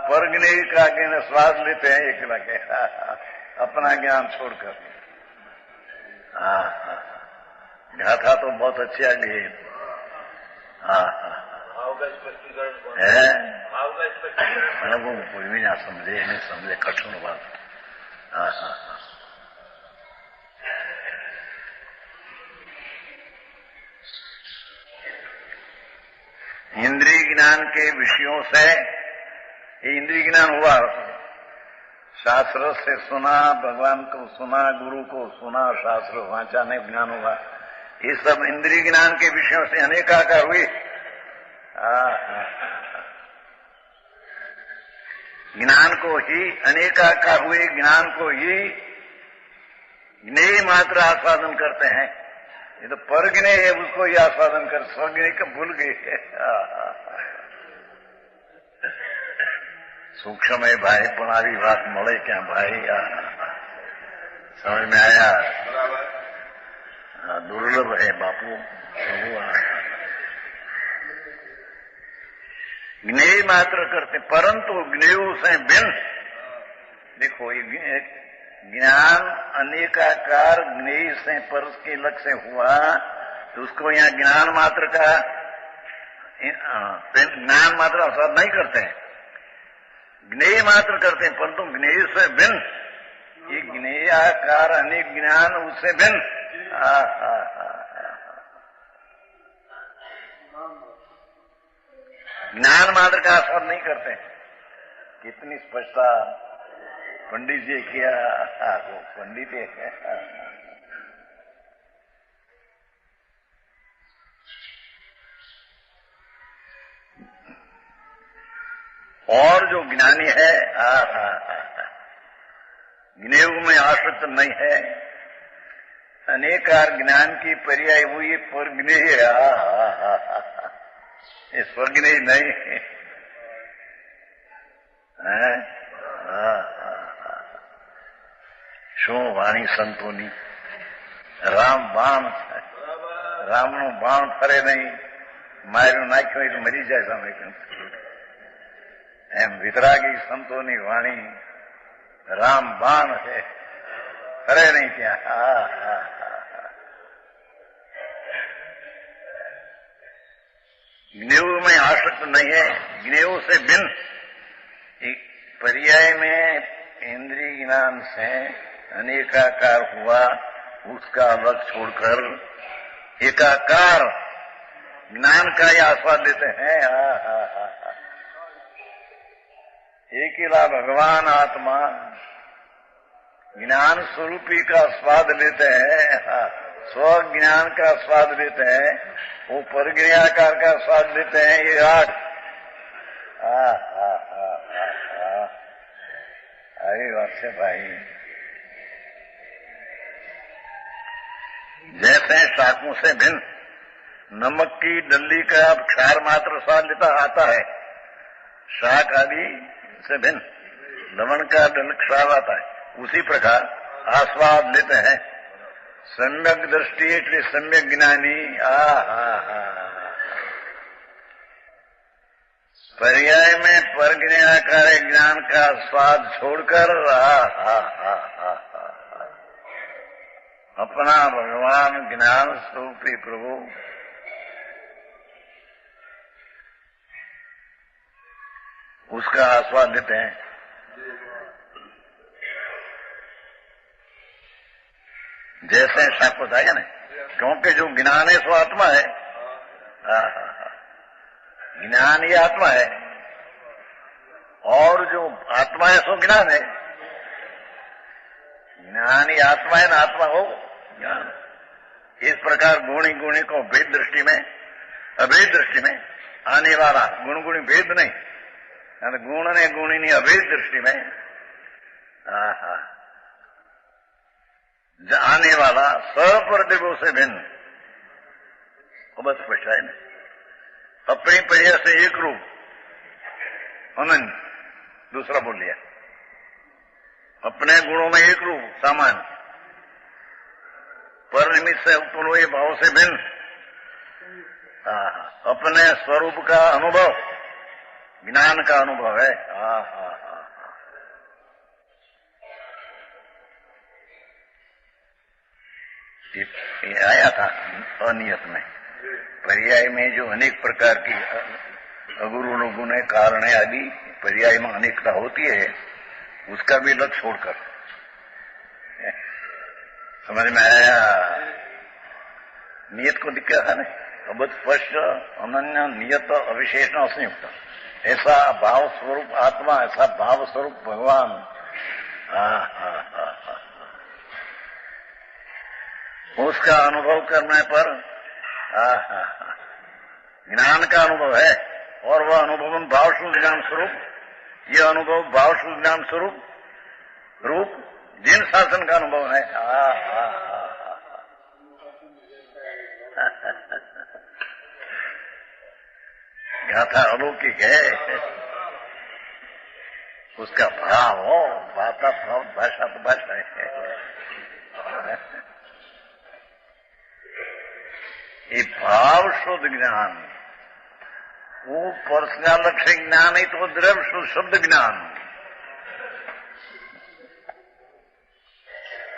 पर ज्ञेय का ज्ञान स्वाद लेते हैं एक लगे, अपना ज्ञान छोड़कर। गाथा तो बहुत अच्छी आ गई है। वो कोई भी ना समझे, नहीं समझे, कठिन बात। इंद्रिय ज्ञान के विषयों से, ये इंद्रिय ज्ञान हुआ, शास्त्र से सुना, भगवान को सुना, गुरु को सुना, शास्त्र वाचा ने ज्ञान हुआ। ये सब इंद्रिय ज्ञान के विषयों से अनेकाकार हुई। ज्ञान को ही अनेकाकार हुए ज्ञान को ही ज्ञेय मात्र आस्वादन करते हैं। ये तो पर ज्ञेय है, उसको ही आस्वादन कर, स्वज्ञेय को भूल गए। सूक्ष्म है भाई, पुनारी बात મળે क्या भाई? समझ में आया? दुर्लभ है बापू। ज्ञेय मात्र करते, परंतु ज्ञेय से भिन्न। देखो ये ज्ञान अनेकाकार ज्ञेय से पर के लक्ष्य से हुआ, तो उसको यहाँ ज्ञान मात्र का ज्ञान मात्र आस्वाद नहीं करते हैं, ज्ञेय मात्र करते हैं। परंतु ज्ञेय से भिन्न, ये ज्ञेयाकार अनेक ज्ञान उससे भिन्न ज्ञान मात्र का आस्वाद नहीं करते। कितनी स्पष्टता पंडित जी किया, वो पंडित है। और जो ज्ञानी है, ज्ञेय में आसक्त नहीं है, अनेकार ज्ञान की पर्याय हुई पर ज्ञेय ये स्वज्ञेय नहीं है। शो वाणी संतोनी राम बाण रामनो बाण फरे नहीं, मार्यो नाख्यो એટલે મરી જાય સામે એમ વિતરાગી સંતોની વાણી રામ બાણ છે, ફરે નહીં ત્યાં। ज्ञेय में आसक्त नहीं है, ज्ञेय से भिन्न पर्याय में इंद्रिय ज्ञान से अनेकाकार हुआ, उसका अलग छोड़कर एकाकार ज्ञान का ही आस्वाद लेते हैं। एकेला भगवान आत्मा ज्ञान स्वरूपी का स्वाद लेते हैं, स्व ज्ञान का स्वाद लेते हैं, वो परज्ञाकार का स्वाद लेते हैं। ये 8 आई बात से भाई। जैसे शाकों से भिन्न नमक की डल्ली का क्षार मात्र स्वाद लेता आता है, शाक आदि से भिन्न लवण का डल क्षार आता है, उसी प्रकार आस्वाद लेते हैं। सम्यक दृष्टि એટલે सम्यक ज्ञानी। पर्याय में परज्ञाकार ज्ञान का स्वाद छोड़कर अपना भगवान ज्ञान स्वरूपी प्रभु उसका आस्वाद लेते हैं। जैसे शाक बताया ना, क्योंकि जो ज्ञान है सो आत्मा है। ज्ञान ही आत्मा है, और जो आत्मा है सो ज्ञान है। ज्ञान ही आत्मा है ना, आत्मा हो ज्ञान। इस प्रकार गुणी गुणी को भेद दृष्टि में, अभेद दृष्टि में आने वाला, गुण गुणी भेद नहीं, गुण ने गुणी नहीं, अभेद दृष्टि में आने वाला सप्रतिभो से भिन्न, बस स्पष्ट है ना। अपनी पर्याय से एक रूप अनन्य, दूसरा बोल लिया। अपने गुणों में एक रूप सामान्य, पर निमित्त से उत्पन्न हुए भाव से भिन्न, अपने स्वरूप का अनुभव ज्ञान का अनुभव है। ये आया था अनियत में। पर्याय में जो अनेक प्रकार की अगुरु गुण कारण आदि पर्याय में अनेकता होती है, उसका भी लक्ष्य छोड़कर समझ में आया। नियत को दिक्कत है ना, अबध स्पष्ट अनन्य नियत अविशेषण असंयुक्त, ऐसा भाव स्वरूप आत्मा, ऐसा भाव स्वरूप भगवान। उसका अनुभव करने पर ज्ञान का अनुभव है, और वह अनुभव भावशुद्ध ज्ञान स्वरूप, यह अनुभव भावशुद्ध ज्ञान स्वरूप रूप जिन शासन का अनुभव है। गाथा अलौकिक है, उसका भाव हो, भाता भाव, भाषा तो भाषा है। ये भाव शुद्ध ज्ञान, वो पर्सनल लक्ष्य ज्ञान नहीं तो द्रव्य शुद्ध शब्द ज्ञान।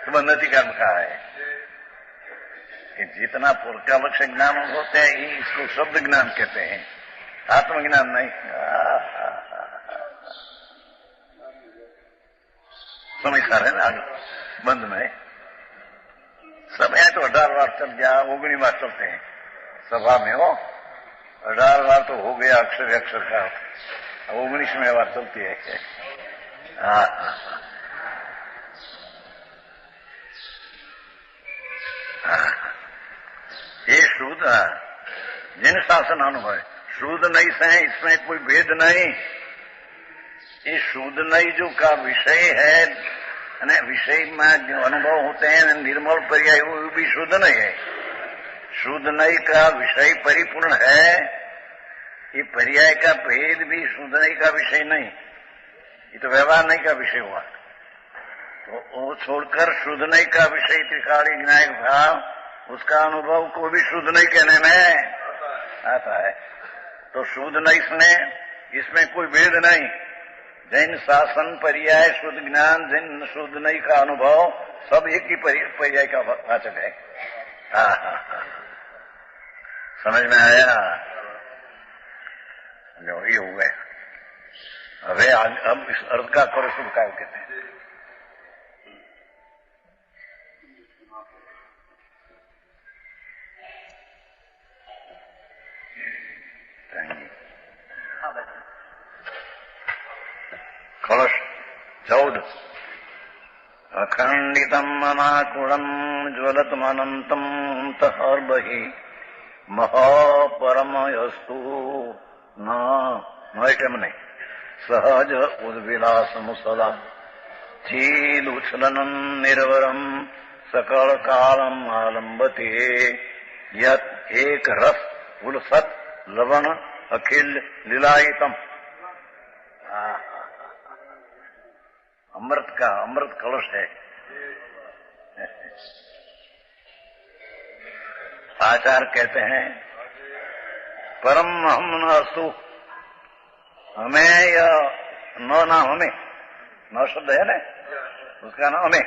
सुबंधति का कहा है कि जितना पुरुष का लक्ष्य ज्ञान होते हैं, इसको शब्द ज्ञान कहते हैं, आत्मज्ञान नहीं। समझ रहे ना, बंद में सब है तो 18 बार चल गया, 19 बार चलते हैं सभा में हो। 18 बार तो हो गया अक्षर अक्षर का, 19वें बार चलती है। हाँ हाँ हाँ, ये शुद्ध जिन शासन अनुभव शुद्ध नहीं से, इसमें कोई भेद नहीं। ये शुद्ध नहीं जो का विषय है, विषय में जो अनुभव होते हैं निर्मल पर्याय, वो भी शुद्ध नहीं है। शुद्ध नहीं का विषय परिपूर्ण है, ये पर्याय का भेद भी शुद्ध नहीं का विषय नहीं, ये तो व्यवहार नहीं का विषय हुआ। तो वो छोड़कर शुद्ध नहीं का विषय त्रिकाली विनायक भाव, उसका अनुभव को भी शुद्ध नहीं कहने में आता है। तो शुद्ध नहीं इसमें कोई भेद नहीं। जैन शासन पर्याय शुद्ध ज्ञान, जैन शुद्ध नहीं का अनुभव, सब एक ही पर्याय का वाचक है। हाँ हाँ हाँ, समझ में आया? जो ये हुए अब इस अर्थ का करो शुभ कार्य कहते हैं। कलश 14 अखंडितम् अनाकुलम् ज्वलतमनन्तम् तहर्बहि महापरमयस्तु न एकम नहीं सहज उद्विलासमुसला चीदुच्छलनम् निर्वरम् सकल कालम् आलम्बते यत् एक रस उलसत लवण अखिल लीलायितम। अमृत का अमृत कलश है। आचार्य कहते हैं परम हम न अस्तु, हमें या न ना हमें, न शब्द है ना, उसका नाम हमें,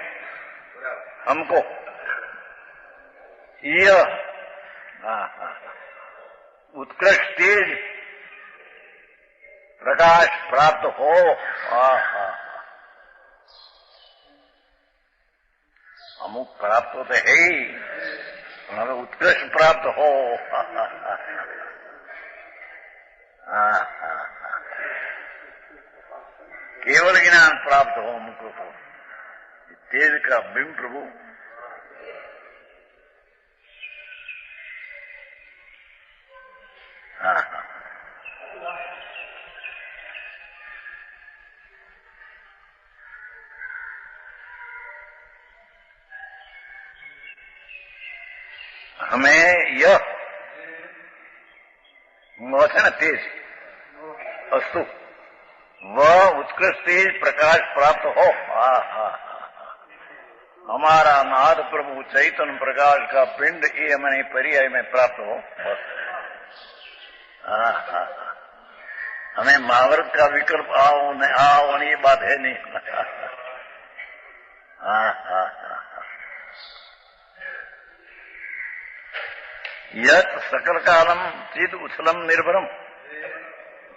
हमको यह उत्कृष्ट तेज प्रकाश प्राप्त हो। अमुक प्राप्त तो है ही, हमें उत्कृष्ट प्राप्त हो। केवल ज्ञान प्राप्त हो हमको, तो तेज का बिंब प्रभु। हाँ हाँ, हमें यह है ना तेज अस्तु, वह उत्कृष्ट तेज प्रकाश प्राप्त हो। हमारा नाद प्रभु चैतन्य प्रकाश का पिंड ये हमारे पर्याय में प्राप्त हो। हमें महाभारत का विकल्प आओ न आओ, ये बात है नहीं। यत सकल कालम चिद उछलम निर्भरम,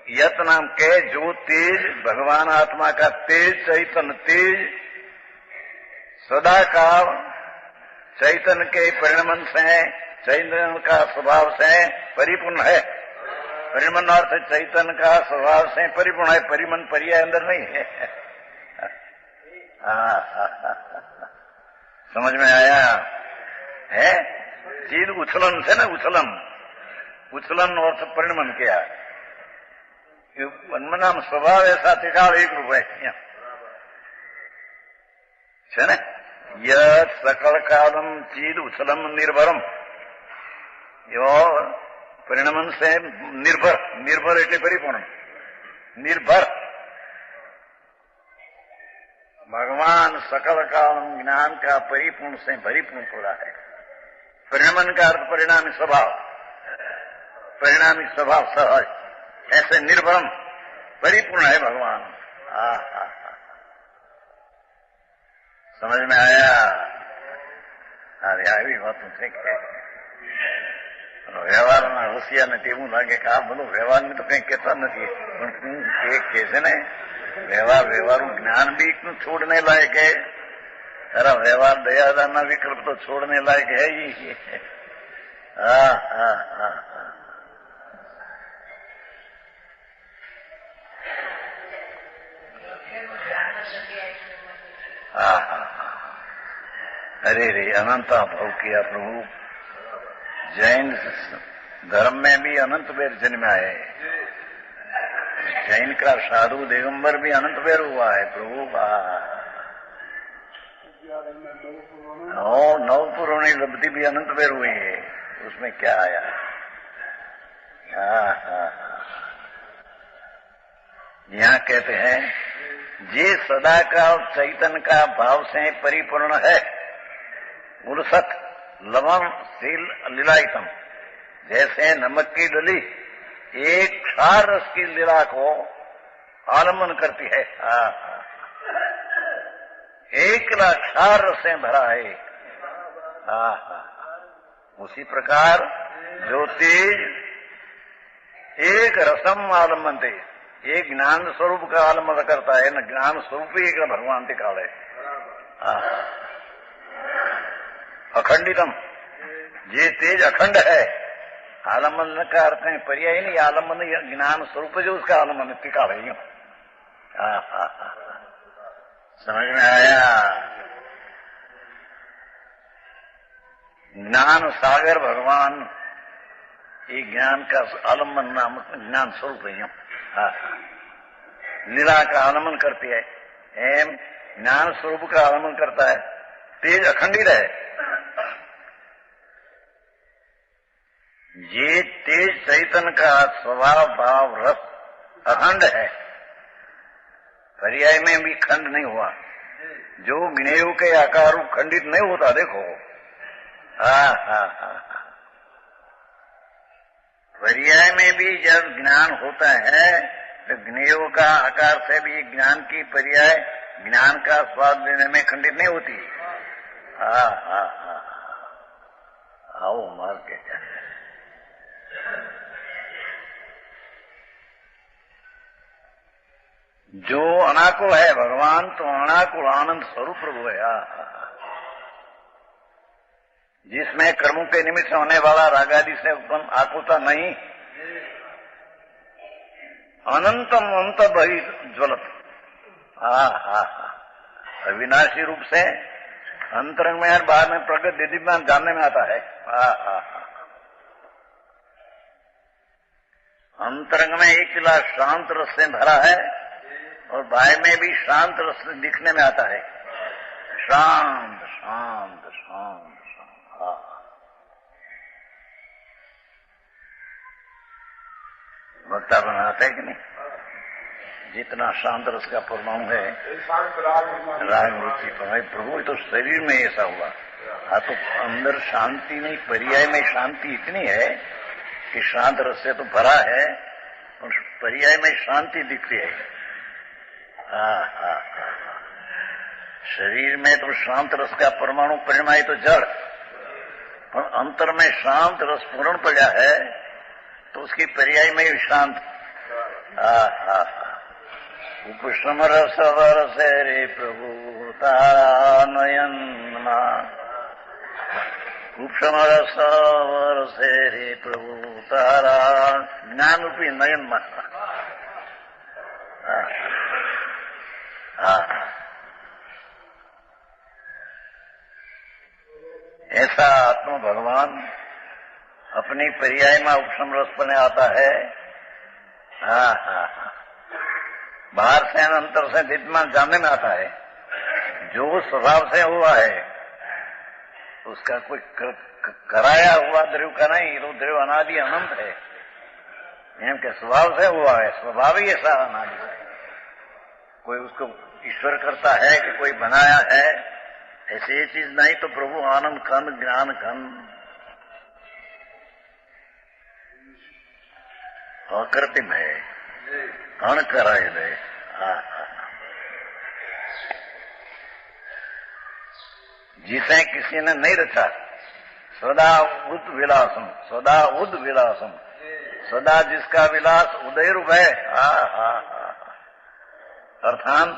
यत नाम के जो तेज भगवान आत्मा का तेज, चैतन्य तेज सदा काल चैतन्य के परिणमन से, चैतन्य का स्वभाव से परिपूर्ण है। परिमन अर्थ चैतन्य का स्वभाव से परिपूर्ण है, परिमन पर्याय अंदर नहीं है। समझ में आया है? चीज उछलन से ना, उछलन अर्थ परिणमन किया, नाम स्वभाव ऐसा त्रिकाल एक रूप है न। यह सकल कालम चीज उछलम निर्भरम, यो परिणमन से निर्भर, निर्भर એટલે परिपूर्ण, निर्भर भगवान सकल कालम ज्ञान का परिपूर्ण से परिपूर्ण पूरा है। परिणमन का अर्थ परिणामी स्वभाव, परिणामी स्वभाव सहज, ऐसे निर्भरम परिपूर्ण है भगवान। समझ में आया? अरे આવી વાત છે કે વ્યવહારના હોશિયારને તેવું લાગે કે આ બધું વ્યવહારને તો કંઈ કહેતા નથી, પણ શું કે છે ને વ્યવહારું જ્ઞાન બી છોડને લાયક है, तारा व्यवहार दयादान विकल्प तो छोड़ने लायक है ही। हाँ हाँ हाँ हाँ। हाँ हाँ हाँ। अरे रे अनंत भाव किया प्रभु। जैन धर्म में भी अनंत बेर जन्मा है। जैन का साधु दिगंबर भी अनंत बेर हुआ है प्रभु। नवपुरों लब्धि भी अनंत बेर हुई है, उसमें क्या आया। हाँ हाँ हाँ। यहाँ कहते हैं जे सदा का और चैतन्य का भाव से परिपूर्ण है, उलसत लवण शील लीलायतम, जैसे नमक की डली एक क्षार रस की लीला को आलम्बन करती है। एक क्षार रस से भरा है। उसी प्रकार जो तेज एक रसम आलम्बन थे, एक ज्ञान स्वरूप का आलम्बन करता है न, ज्ञान स्वरूप ही एक भगवान दिखा है। अखंडितम, ये तेज अखंड है। आलम्बन का अर्थ है पर्याय नहीं, आलम्बन ज्ञान स्वरूप जो उसका आलम्बन टिका है। यूं समझ में आया। ज्ञान सागर भगवान, ये ज्ञान का आलम्बन नाम ज्ञान स्वरूप है। यूं लीला का आलम्बन करती है, एम ज्ञान स्वरूप का आलम्बन करता है। तेज अखंडित है। ये तेज चैतन्य का स्वभाव भाव रस अखंड है, पर्याय में भी खंड नहीं हुआ। जो ज्ञेय के आकार खंडित नहीं होता, देखो। पर्याय में भी जब ज्ञान होता है तो ज्ञेय का आकार से भी ज्ञान की पर्याय ज्ञान का स्वाद लेने में खंडित नहीं होती। आओ मार के क्या जो अनाकुल है भगवान, तो अनाकुल आनंद स्वरूप प्रभु है। जिसमें कर्मों के निमित्त होने वाला रागादि से उत्पन्न आकुलता नहीं, अनंतम अंत बही ज्वलत। अविनाशी रूप से अंतरंग में बाहर में प्रगट दिव्यमान जानने में आता है। अंतरंग में एक किला शांत रस से भरा है और बाह्य में भी शांत रस दिखने में आता है। शांत शांत शांत शांत। वक्ता बनाता है कि नहीं? जितना शांत रस का परमाणु है, राग रुचि प्रभु, तो शरीर में ऐसा हुआ। तो अंदर शांति नहीं, पर्याय में शांति इतनी है कि शांत रस से तो भरा है और पर्याय में शांति दिखती है। शरीर में तो शांत रस का परमाणु परिणाम तो जड़, पर अंतर में शांत रस पूर्ण पड़ा है तो उसकी पर्याय में शांत। उपशम रस वरसे रे प्रभु तारा नयन, उपशम रस वरसे रे प्रभु तारा ज्ञान रूपी नयन मा। ऐसा आत्मा भगवान अपनी पर्याय में उपशम रस पर आता है। बाहर से अंतर से विद्यमान जानने में आता है। जो स्वभाव से हुआ है उसका कोई कराया हुआ द्रव्य का नहीं, तो द्रव्य अनादि अनंत है। एम के स्वभाव से हुआ है, स्वभाव ही ऐसा अनादि है। कोई उसको ईश्वर करता है कि कोई बनाया है, ऐसी चीज नहीं। तो प्रभु आनंद खंड ज्ञान खंड अकृत्रिम है, अण कराए दे। जिसे किसी ने नहीं रचा, सदा उद विलासम, सदा उद विलासम, सदा जिसका विलास उदय रूप है। अर्थात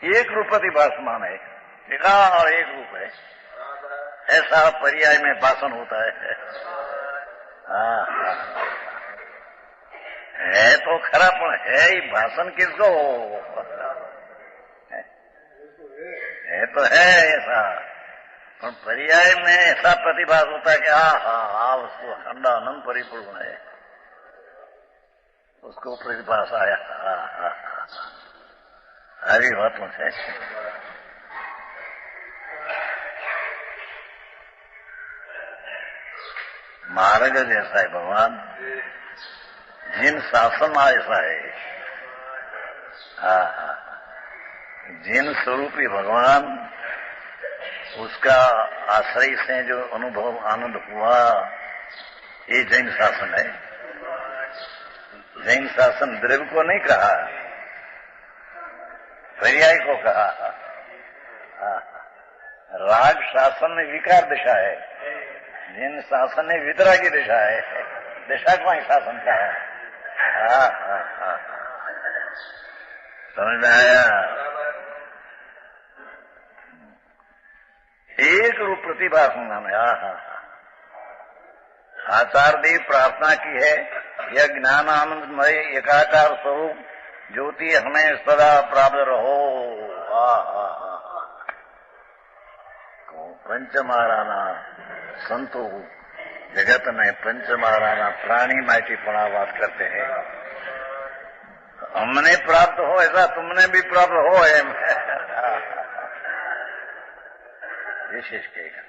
एक रूपति भाषमान है, और एक रूप है, ऐसा पर्याय में भाषण होता है। है तो खरा, पण है ही भाषण किसको? है तो है ऐसा, पर पर्याय में ऐसा प्रतिभास होता है कि हा उसको ठंडा आनंद परिपूर्ण है, उसको प्रतिभास आया। हरी बातों से मार्ग जैसा है भगवान, जिन शासन ऐसा है। जिन स्वरूपी भगवान, उसका आश्रय से जो अनुभव आनंद हुआ, ये जैन शासन है। जैन शासन द्रव्य को नहीं कहा, पर्याय को कहा। राग शासन में विकार दिशा है, जैन शासन में वितरागी दिशा है। दिशा को ही शासन कहा है। समझ में आया? एक रूप प्रतिभा सुनाने। आचार्य देव प्रार्थना की है, यह ज्ञान आनंदमय एकाकार स्वरूप ज्योति हमें सदा प्राप्त रहो। पंचमाराना संतो जगत में पंचमाराना प्राणी माइटीपणा बात करते हैं। हमने प्राप्त हो ऐसा तुमने भी प्राप्त हो है विशेष कहेगा।